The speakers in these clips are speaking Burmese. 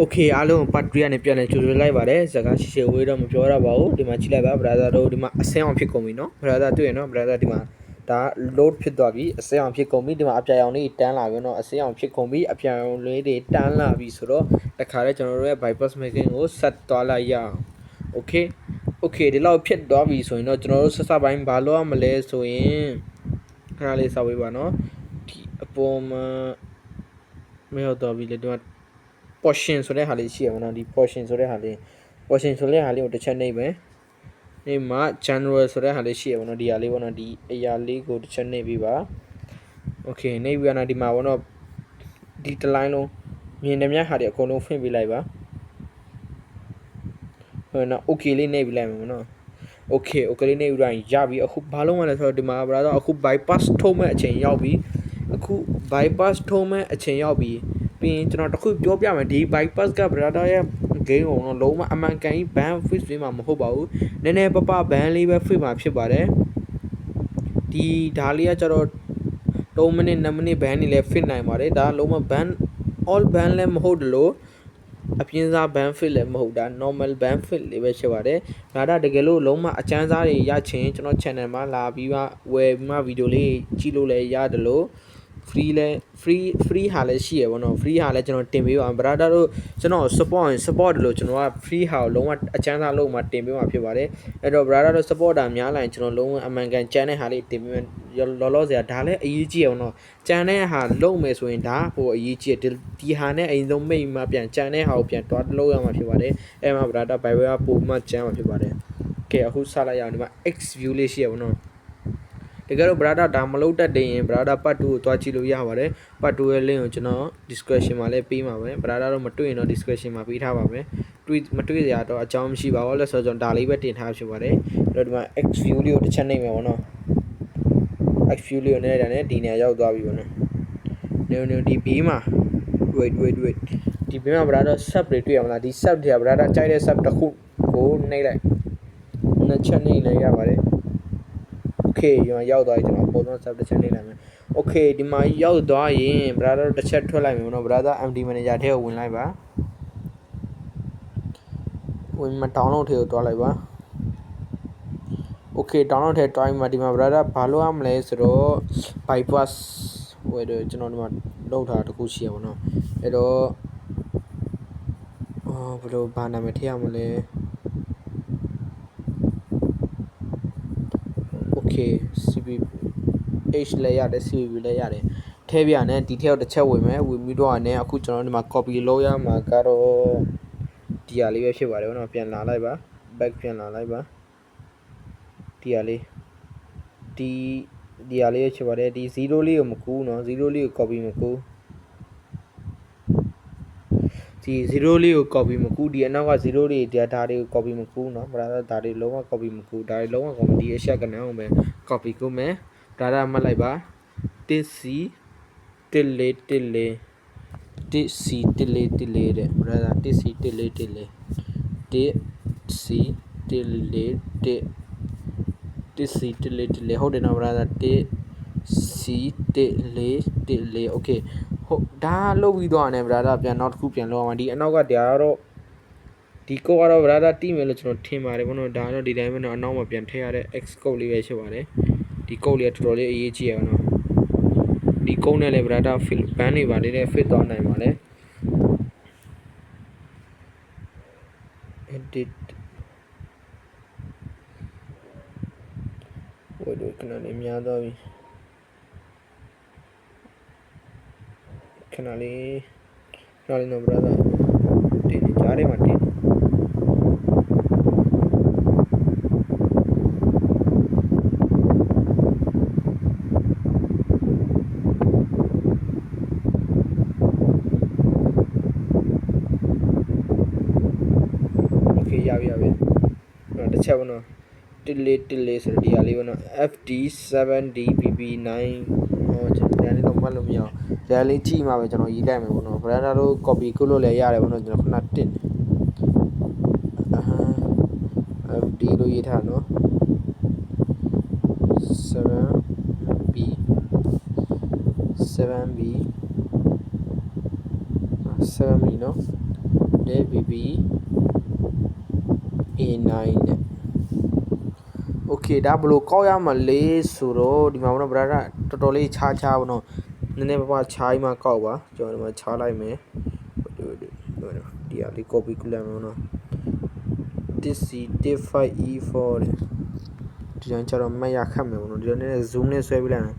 Okay အားလုံးပတ်3နဲ့ပြန်လဲကြိုလိုက်ပါတယ်စကားရှိဝေးတော့မပြောရပါဘူးဒီမှာကြည့်လိုက်ပါ brother တို့ဒီမှာအဆင်းအောင်ဖြစ်ကုန်ပြီเนาะ brother တွေ့ရနော် brother ဒီမှာဒါ load ဖြစ်သွားပြီအဆင်းအောင်ဖြစ်ကုန်ပြီဒီမှာအပြာရောင်လေးတန်းလာပြီเนาะအဆင်းအောင်ဖြစ်ကုန်ပြီအပြာရောင်လေးတွေတန်းလာပြီဆိုတော့တခါလဲကျွန်တော်တို့ရဲ့ bypass making ကိုဆက်သွားလိုက်ရအောင် okay ဒီလောက်ဖြစ်သွားပြီဆိုရင်တော့ကျွန်တော်တို့ဆက်စပိုင်းဘာလုပ်ရမလဲဆိုရင်ခဏလေးစောက်ဝေးပါเนาะဒီအပေါ်မှာမရောက်တော့ပြီလေဒီမှာportion ဆိုတဲ့ဟာလေးရှိရမနော်ဒီ portion ဆိုတဲ့ဟာလေးကိုတစ်ချက်နှိပ်မယ်ဒီမှာ general ဆိုတဲ့ဟာလေးရှိရမနော်ဒီဟာလေးပေါ့နော်ဒီအရာလေးကိုတစ်ချက်နှိပ်ပြီးပါ okay နှိပ်ပြီးတော့ဒီမှာပေါ့နော်ဒီတစ်လိုင်းလုံးမြင်တဲ့မြတ်ဟာတွေအကုန်လုံးဖွင့်ပေးလိုက်ပါဟုတ်နော် okay လေးနှိပ်ပြီးလိုက်မယ်နော် okay လေးနှိပ်ပြီးတော့ရပြီအခုဘာလို့မလဲဆိုတော့ဒီမှာ brother အခု bypass ထုံးမဲ့အချိန်ရောက်ပြီအခု bypass ထုံးမဲ့အချိန်ရောက်ပြီပြီးရင်ကျွန်တော်တခုပြောပြမယ်ဒီ bypass က brother ရဲ့ game ကိုတော့လုံးဝအမှန်ကန်ကြီး ban fix ပေးမှာမဟုတ်ပါဘူးနည်းနည်းပပ ban လေးပဲ fix မှာဖြစ်ပါတယ်ဒီဒါလေးကကျတော့3မိနစ်2မိနစ် ban နေလဲ fix နိုင်ပါတယ်ဒါလုံးဝ ban all ban လည်းမဟုတ်တယ်လို့အပြင်းစား ban fix လည်းမဟုတ်တာ normal ban fix လေးပဲဖြစ်ပါတယ်ဒါတကယ်လို့လုံးဝအချမ်းစားတွေရချင်ကျွန်တော် channel မှာလာပြီးမှဝယ်ပြီးမှ video လေးကြည့်လို့လည်းရတယ်လို့free လဲ free ဟာလည်းရှိရပါတော့ free ဟာလည်းကျွန်တော်တင်ပေးပါ brother တို့ကျွန်တော် support လို့ကျွန်တော်က free ဟာကိုလုံးဝအချမ်းသာလုံးမှာတင်ပေးမှာဖြစ်ပါတယ်အဲ့တော့ brother တို့ support တာများလာရင်ကျွန်တော်လုံးဝအမှန်ကန်ကြမ်းတဲ့ဟာလေးတင်ပေးမယ်လောစရာဒါလည်းအရေးကြီးအောင်တော့ကြမ်းတဲ့ဟာလုံးမယ်ဆိုရင်ဒါဟိုအရေးကြီးဒီဟာနဲ့အရင်ဆုံးမိတ်မှပြန်ကြမ်းတဲ့ဟာကိုပြန်တွားလုံးရမှာဖြစ်ပါတယ်အဲ့မှာ brother Bible ပုံမှန်ကြမ်းမှာဖြစ်ပါတယ်ကဲအခုစလိုက်ရအောင်ဒီမှာ X view လေးရှိရပါတော့တကယ်တော့ brother ဒါမလုပ်တတ်တဲ့ရင် brother part 2ကိုတွားကြည့်လို့ရပါတယ် part 2ရဲ့ link ကိုကျွန်တော် description မှာလည်းပေးပါမယ် brother တို့မတွေ့ရင်တော့ description မှာပေးထားပါမယ်မတွေ့ရတော့အကြောင်းမရှိပါဘူးလဲဆိုတော့ကျွန်တော်ဒါလေးပဲတင်ထားဖြစ်ပါတယ်အဲ့တော့ဒီမှာ X view လေးကိုတစ်ချက်နှိပ်မယ်ပေါ့နော် X view လေးကိုနှိပ်တာနဲ့ဒီနေရာရောက်သွားပြီပေါ့နော်နေဒီဘေးမှာ wait ဒီဘေးမှာ brother sub တွေတွေ့ရမလားဒီ sub တွေက brother ကြိုက်တဲ့ sub တစ်ခုကိုနှိပ်လိုက်နှစ်ချက်နှိပ်လိုက်ရပါတယ်okay ရောက်သွားပြီကျွန်တော်ပုံစံ sub တစ်ချက်နှိပ်လိုက်မယ် okay ဒီမှာရောက်သွားရင် brother တစ်ချက်ထွက်လိုက်မယ်နော် brother MD manager ထဲကိုဝင်လိုက်ပါဝင်မှာ download ထဲကိုတွားလိုက်ပါ okay download ထဲတွားပြီးမှဒီမှာ brother ဘာလုပ်ရမလဲဆိုတော့ bypass ဟိုကျွန်တော်ဒီမှာလောက်ထားတခုရှိရပါတော့အဲ့တော့ဘယ်လိုဘာနာမည်ထည့်ရမလဲ okay CB H လည်းရတယ် CB လည်းရတယ်ထဲပြနဲ့ဒီထဲကိုတစ်ချက်ဝင်မယ်ဝင်ပြီးတော့လည်းအခုကျွန်တော်ဒီမှာ copy လုပ်ရမှာကတော့ဒီဟာလေးပဲဖြစ်ပါတယ်ဗောနော်ပြန်လာလိုက်ပါ back ပြန်လာလိုက်ပါဒီဟာလေးဒီဟာလေးဖြစ်ပါတယ်ဒီ0လေးကိုမကူးနော်0လေးကို copy မကူးဒီ0လေးကို copy မကူးဒီအနောက်က0လေး data တွေကို copy မကူးနော် brother ဒါတွေလုံးဝ copy မကူးဒါတွေလုံးဝ copy ဒီအချက်ကနန်းအောင်ပဲ copy ကူးမယ် data မှတ်လိုက်ပါ1C 1414တဲ့ brother 1C 1414 1C 1414ဟုတ်တယ်နော် brother 1C 1414 okay ဟုတ်ဒါလုပ်ပြီးတော့ね brother ပြန်နောက်တစ်ခုပြန်လုပ်အောင်ဒီအနောက်ကဒါကတော့ဒီကုတ်ကတော့ brother တိမယ်လို့ကျွန်တော်ထင်ပါတယ်ဘောနော်ဒါတော့ဒီတိုင်းပဲနော်အနောက်မှာပြန်ထည့်ရတဲ့ X code လေးပဲရှိပါတယ်ဒီကုတ်လေးကတော်တော်လေးအရေးကြီးရပါတော့ဒီကုတ်နဲ့လည်း brother fill ban နေပါလေတဲ့ fit သွားနိုင်ပါလေ edit ဝိုးခဏလေးများသွားပြီခဏလေးနော် brother တင်ကြားထဲမှာတင်ရပြီတစ်ချက်ပေါ့နော်1414ဆိုတော့ဒီဟာလေးပေါ့နော် FD7DPP9 ဟောကျွန်တော်လည်းတော့မှတ်လို့မရအောင်ဒါလေးကြည့်မှပဲကျွန်တော်ရေးလိုက်မယ်ပေါ့နော် brother တို့ copy ကုလို့လည်းရတယ်ပေါ့နော်ကျွန်တော်ခဏတင်FD လို့ရေးထားနော် 7B 7B နော် တဲ့ BB A9 နဲ့ okay ဒါဘလို့ကောက်ရမှာလဲဆိုတော့ဒီမှာတော့ brother တော်တော်လေးခြားပါတော့နည်းနည်းပါးပါးခြားမှကောက်ပါကျွန်တော်ဒီမှာခြားလိုက်မယ်ဒီအလေး copy ကူးလိုက်မယ်နော် this C5E4 ဒီကြောင့်ကျတော့မရခတ်မယ်နော်ဒီတော့နည်းနည်း zoom နဲ့ဆွဲပြလိုက်မယ်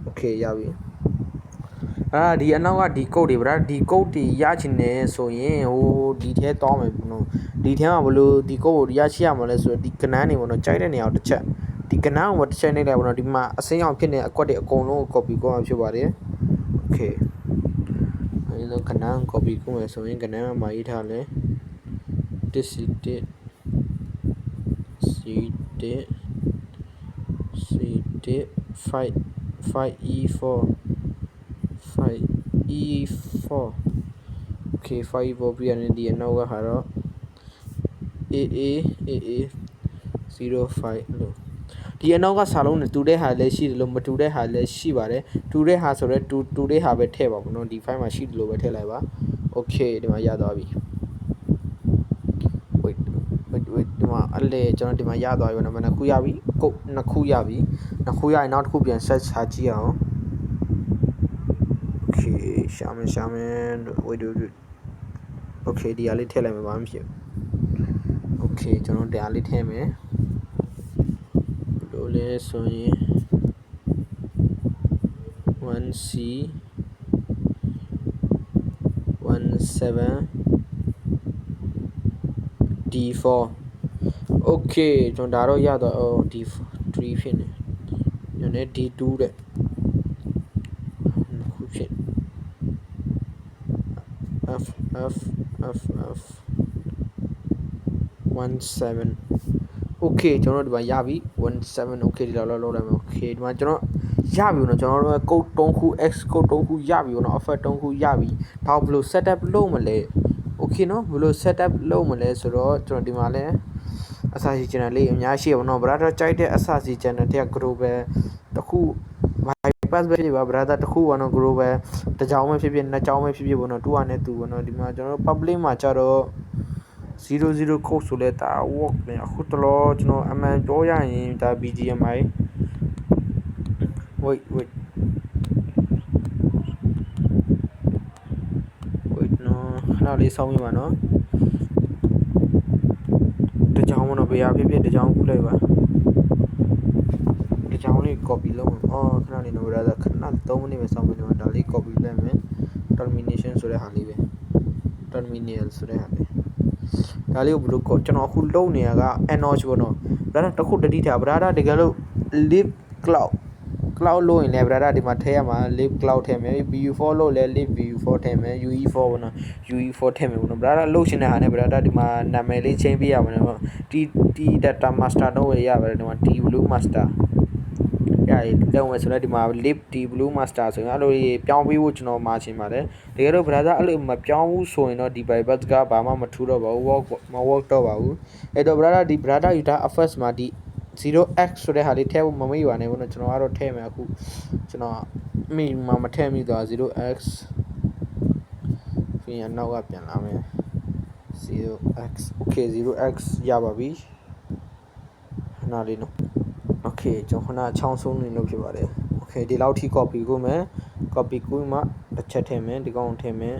okay ရပြီဒီအနောက်ကဒီ code တွေဗျာဒီ code တွေရချင်တယ်ဆိုရင်ဟိုဒီထဲတောင်းမယ်နော်ဒီထဲမှာဘလို့ဒီ code ကိုရရှိရမှာလဲဆိုတော့ဒီကနန်းတွေပေါ့နော်ကြိုက်တဲ့နေရာကိုတစ်ချက်ဒီကနန်းကိုတစ်ချက်နှိပ်လိုက်ပေါ့နော်ဒီမှာအစိမ်းအောင်ဖြစ်နေအကွက်တွေအကုန်လုံးကို copy ကောင်းဖြစ်ပါတယ် okay အဲဒီတော့ကနန်း copy ကိုမယ်ဆိုရင်ကနန်းမှာရေးထားလဲ this is C 5E4 okay 5E4 ပြီးရင်ဒီအနောက်ကဟာတော့ AA05 လို့ဒီအနောက်ကစာလုံးနဲ့တူတဲ့ဟာလည်းရှိတယ်လို့မတူတဲ့ဟာလည်းရှိပါတယ်တူတဲ့ဟာဆိုတော့တူတဲ့ဟာပဲထည့်ပါဘူးเนาะဒီ file မှာရှိတယ်လို့ပဲထည့်လိုက်ပါ okay ဒီမှာရသွားပြီ wait ဒီမှာအလဲကျွန်တော်ဒီမှာရသွားပြီเนาะနှစ်ခုရပြီကုတ်နှစ်ခုရပြီနှစ်ခုရရင်နောက်တစ်ခုပြန် set ချကြည့်အောင် okay ရှာမယ် wait okay ဒီအလေးထည့်လိုက်မှာဘာမှမဖြစ်ဘူး okay ကျွန်တော်ဒီအလေးထည့်မယ်လို့လဲဆိုရင် 1C 17 D4 okay ကျွန်တော်ဒါတော့ရတော့ D3 ဖြစ်နေညနေ D2 တဲ့ခုဖြစ် F 17 okay ကျွန်တော်ဒီမှာရပြီ17 okay ဒီလောက်လောက်လိုက်မယ် okay ဒီမှာကျွန်တော်ရပြီနော်ကျွန်တော်တို့ code 3ခု x code 3ခုရပြီနော် offer 3ခုရပြီဒါဘယ်လို setup လုပ်မလဲ okay နော်ဘယ်လို setup လုပ်မလဲဆိုတော့ကျွန်တော်ဒီမှာလဲအစာစီ channel လေးအများရှိပါတော့ brother ကြိုက်တဲ့အစာစီ channel တဲ့ group ပဲတခု bypass ပဲဖြစ်ပါ brother တခုကတော့ group ပဲတစ်ကြောင်ပဲဖြစ်ဖြစ်နှစ်ကြောင်ပဲဖြစ်ဖြစ်ပေါ့နော်တူရနဲ့တူပေါ့နော်ဒီမှာကျွန်တော် public မှာကြတော့00 code ဆိုလဲဒါ work ပဲအခုတလောကျွန်တော်အမှန်ပြောရရင်ဒါ BGMI wait နော်ခဏလေးစောင့်မိပါနော်တကြောင်မနော်ဘယ်ရဖြစ်ဖြစ်တကြောင်ခုလိုက်ပါတကြောင်လေး copy လုပ်မယ်ခဏလေးနော် brother ခဏ3မိနစ်ပဲစောင့်မိနော်ဒါလေး copy လုပ်မယ် termination ဆိုတဲ့ဟာလေးပဲ terminal ဆိုတဲ့ဟာလေးဒါလေးကိုဘယ်လိုကျွန်တော်အခုလုပ်နေရက notch ပေါ့နော် brother တခုတတိထား brother တကယ်လို့ live cloud လို့ရင်လည်း brother ဒီမှာထည့်ရမှာ live cloud ထည့်မယ် vu4 လို့လည်း live vu4 ထည့်မယ် ue4 ပေါ့နော် ue4 ထည့်မယ်ပေါ့နော် brother လုပ်ချင်တဲ့ဟာနဲ့ brother ဒီမှာနာမည်လေးချိန်ပေးရမှာနော် t data master တော့ရပါတယ်ဒီမှာ t blue master ရတယ်လုံးဝဆိုတော့ဒီမှာ live t blue master ဆိုရင်အဲ့လိုပြောင်းပေးဖို့ကျွန်တော်မှာချင်ပါတယ်တကယ်တော့ brother အဲ့လိုမပြောင်းဘူးဆိုရင်တော့ဒီ bypass ကဘာမှမထူတော့ပါဘူး work တော့ပါဘူးအဲ့တော့ brother ဒီ brother user first မှာဒီ 0x ဆိုတဲ့ဟာလေးထည့်ဖို့မမေ့ပါနဲ့ဘူးနော်ကျွန်တော်ကတော့ထည့်မယ်အခုကျွန်တော်မိမှာမထည့်မိသွား 0x ပြီးရင်နောက်ကပြန်လာမယ် 0x okay 0x ရပါပြီနားလေးနော် okay ကျွန်တော်ခဏချောင်းဆုံးနေလို့ဖြစ်ပါတယ် okay ဒီလောက်ထိ copy ကိုမယ် copy ကိုမှတစ်ချက်ထည့်မယ်ဒီကောင်ထည့်မယ်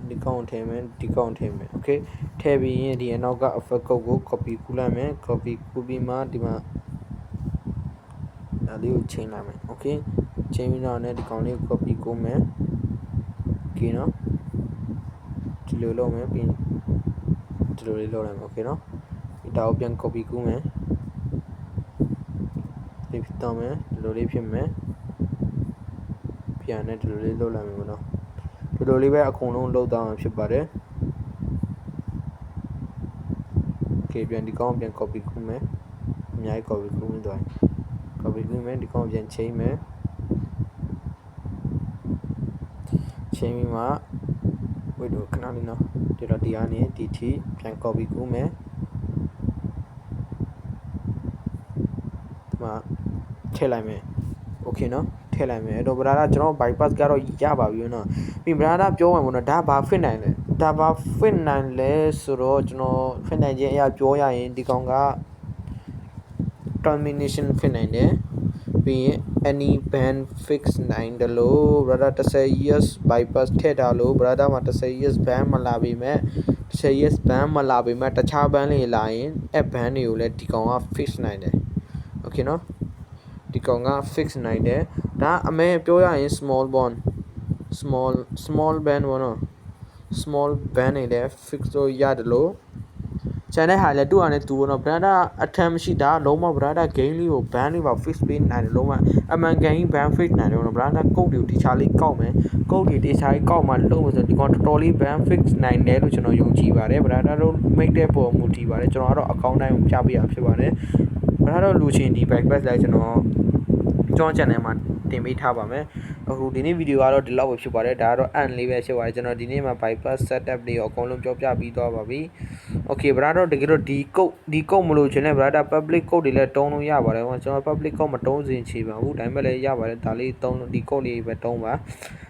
ဒီကောင်ထည့်မယ်ဒီကောင်ထည့်မယ် okay ထည့်ပြီးရင်ဒီအနောက်က effect code ကို copy ကူးလိုက်မယ် copy ကူးပြီးမှဒီမှာဒါလေးကိုချိန်လိုက်မယ် okay ချိန်ပြီးတော့လည်းဒီကောင်လေး copy ကိုမယ် okay နော်ဒီလိုလုပ်မယ်ပြီးဒီလိုလေးလုပ်လိုက်မယ် okay နော်ဒီဒါကိုပြန် copy ကူးမယ်ဒီဖြစ်တော့မယ်ဒီလိုလေးဖြစ်မယ်ပြန်နဲ့ဒီလိုလေးလုပ်လိုက်မယ်ပေါ့နော်ဒီလိုလေးပဲအကုန်လုံးလုပ်သွားမှာဖြစ်ပါတယ် okay ပြန်ဒီကောင်ပြန် copy ကူးမယ်အများကြီး copy ကူးပြီးသွားရင် copy ကူးမယ်ဒီကောင်ပြန်ချိန်မယ်ချိန်ပြီးမှ wait ခဏလေးနော်ဒီတော့ဒီကနေဒီထိပြန် copy ကူးမယ်ဒီမှာထည့်လိုက်မယ် okay နော်ထည့်လိုက်မယ်အဲ့တော့ brother ကျွန်တော် bypass ကတော့ရပါပြီနော်ပြီး brother ပြောမှပေါ့နော်ဒါဘာဖြစ်နိုင်လဲ ဒါပါ fit နိုင်လဲဆိုတော့ကျွန်တော် fit နိုင်ခြင်းအရာပြောရရင်ဒီကောင်က termination fit နိုင်တယ်ပြီးရင် any band fix နိုင်တယ်လို့ brother 10 years bypass ထည့်ထားလို့ brother မှာ10 years ban မလာပေမဲ့10 years ban မလာပေမဲ့တခြား ban လေးလာရင်အဲ့ ban တွေကိုလည်းဒီကောင်က fix နိုင်တယ် okay နော်ဒီကောင်က fix နိုင်တယ်ဒါအမဲပြောရရင် small bond small band ပေါ့နော် small band နေလည်း fix လို့ရတယ်လို့ကျန်တဲ့ဟာလည်းတူအောင်လည်းတူပေါ့နော် brother အထမ်းမရှိတာလုံးဝ brother game လေးကို ban လေးပါ fix ပေးနိုင်တယ်လုံးဝအမှန်ကန်ကြီး ban fix နိုင်တယ်ပေါ့နော် brother ကုတ်တွေကိုတခြားလေးကောက်မယ်ကုတ်တွေတခြားလေးကောက်မှလုံးဝဆိုဒီကောင်တော်တော်လေး ban fix နိုင်တယ်လို့ကျွန်တော်ယုံကြည်ပါတယ် brother တို့ make တဲ့ပုံမူတည်ပါတယ်ကျွန်တော်ကတော့ account တိုင်းကိုပြပေးရဖြစ်ပါတယ် brother တို့လူချင်းဒီ bypass လိုက်ကျွန်တော် channel မှာတင်ပေးထားပါမယ်အခုဒီနေ့ဗီဒီယိုကတော့ဒီလောက်ပဲဖြစ်ပါတယ်ဒါကတော့ end လေးပဲဖြစ်ပါတယ်ကျွန်တော်ဒီနေ့မှာ bypass setup တွေအကုန်လုံးပြောပြပြီးသွားပါပြီ okay brother တကယ်တော့ဒီကုတ်မလို့ရှင်လဲ brother public code တွေလည်းတုံးလို့ရပါတယ်ကျွန်တော် public code မတုံးစင်ချေပါဘူးဒါပေမဲ့လည်းရပါတယ်ဒါလေးတုံးလို့ဒီ code လေးပဲတုံးပါ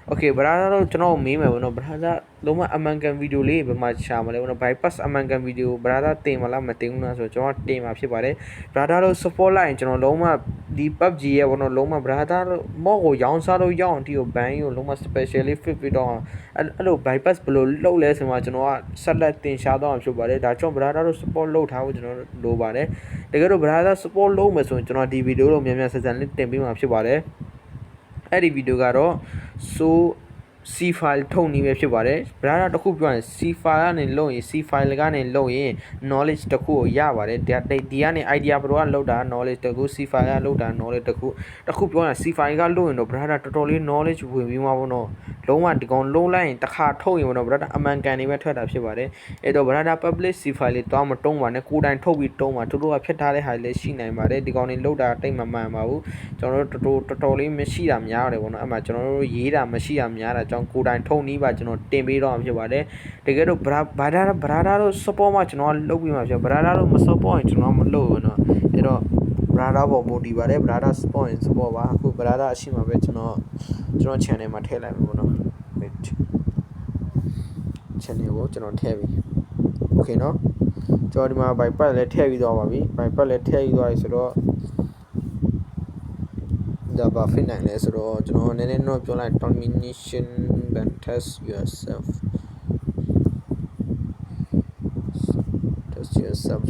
okay brother တို့ကျွန်တော်မေးမယ်ဘောနော် brother လုံးဝအမှန်ကန်ဗီဒီယိုလေးဘယ်မှာရှာမလဲဘောနော် bypass အမှန်ကန်ဗီဒီယို brother တင်မလားမတင်ဘူးလားဆိုတော့ကျွန်တော်တင်မှာဖြစ်ပါတယ် brother တို့ support လိုက်ရင်ကျွန်တော်လုံးဝဒီ PUBG ရဲ့ဘောနော်လုံးဝ brother တို့မော့ကိုရောင်းစားလို့ရအောင်အထိကို ban ကိုလုံးဝ specially fit ပြီးတော့အဲ့လို bypass ဘယ်လိုလုပ်လဲဆိုမှကျွန်တော်ကဆက်လက်တင်ရှားတော့မှာဖြစ်ပါတယ်ဒါကြောင့် brother တို့ support လုပ်ထားဖို့ကျွန်တော်လိုပါတယ်တကယ်တော့ brother support လုပ်မယ်ဆိုရင်ကျွန်တော်ဒီဗီဒီယိုတော့မြန်မြန်ဆန်ဆန်လေးတင်ပေးမှာဖြစ်ပါတယ်အဲ့ဒီဗီဒီယိုကတော့ so C file ထုတ်နေပဲဖြစ်ပါတယ် brother တခုပြောရင် C file ကနေလုပ်ရင် C file ကနေလုပ်ရင် knowledge တခုကိုရပါတယ်ဒီကနေ idea pro ကလုပ်တာ knowledge တခု C file ကလုပ်တာ knowledge တခုပြောရင် C file ကလုပ်ရင်တော့ brother တော်တော်လေး knowledge ဝင်ပြီးမှာပေါ့နော်လုံးဝဒီကောင်လုံးလိုက်ရင်တစ်ခါထုတ်ရင်ပေါ့နော် brother အမှန်ကန်နေပဲထွက်တာဖြစ်ပါတယ်အဲ့တော့ brother public C file လေးတော့မတုံးပါနဲ့ကိုယ်တိုင်ထုတ်ပြီးတုံးပါတို့ကဖြတ်ထားတဲ့ဟာလေးရှိနိုင်ပါတယ်ဒီကောင်တွေလုပ်တာတိတ်မမှန်ပါဘူးကျွန်တော်တို့တော်တော်လေးမရှိတာများတယ်ပေါ့နော်အဲ့မှာကျွန်တော်တို့ရေးတာမရှိတာများတာကြောင့်ကိုယ်တိုင်ထုံနီးပါကျွန်တော်တင်ပေးတော့မှာဖြစ်ပါတယ်တကယ်တော့ brother တို့ support မှာကျွန်တော်လုပ်ပြီးမှာဖြစ် brother တို့မ support ရင်ကျွန်တော်မလုပ်ဘူးเนาะအဲ့တော့ brother ပေါ်မူတည်ပါတယ် brother support ရင် support ပါအခု brother အရှိမှာပဲကျွန်တော် channel မှာထည့်လိုက်မယ်ပေါ့နော် wait channel ကိုကျွန်တော်ထည့်ပြီ okay เนาะကျွန်တော်ဒီမှာ bypass လည်းထည့်ပြီးသွားပါပြီ bypass လည်းထည့်ပြီးသွားပြီဆိုတော့ဒါပါ fit နိုင်လဲဆိုတော့ကျွန်တော်နည်းနည်းတော့ပြောလိုက် termination then test yourself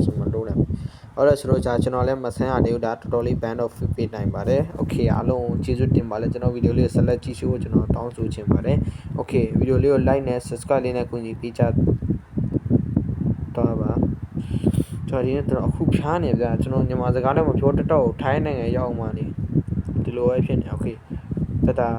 ဆိုမှလုပ်လိုက်ဟုတ်တယ်ဆိုတော့ကျွန်တော်လည်းမဆန်းရသေးဘူးဒါတော်တော်လေး band of fit ပေးနိုင်ပါတယ် okay အားလုံးကျေးဇူးတင်ပါတယ်ကျွန်တော်ဗီဒီယိုလေးကိုဆက်လက်ကြည့်ရှုဖို့ကျွန်တော်တောင်းဆိုချင်ပါတယ် okay ဗီဒီယိုလေးကို like နဲ့ subscribe လေးနဲ့ကူညီပေးကြတော့ပါကျွန်တော်ဒီနေ့တော့အခုဖြားနေဗျာကျွန်တော်ညီမစကားလည်းမပြောတတ်တော့ထိုင်းနိုင်ငံရောက်မှနေဒီလိုပဲဖြစ်နေ okay တတာ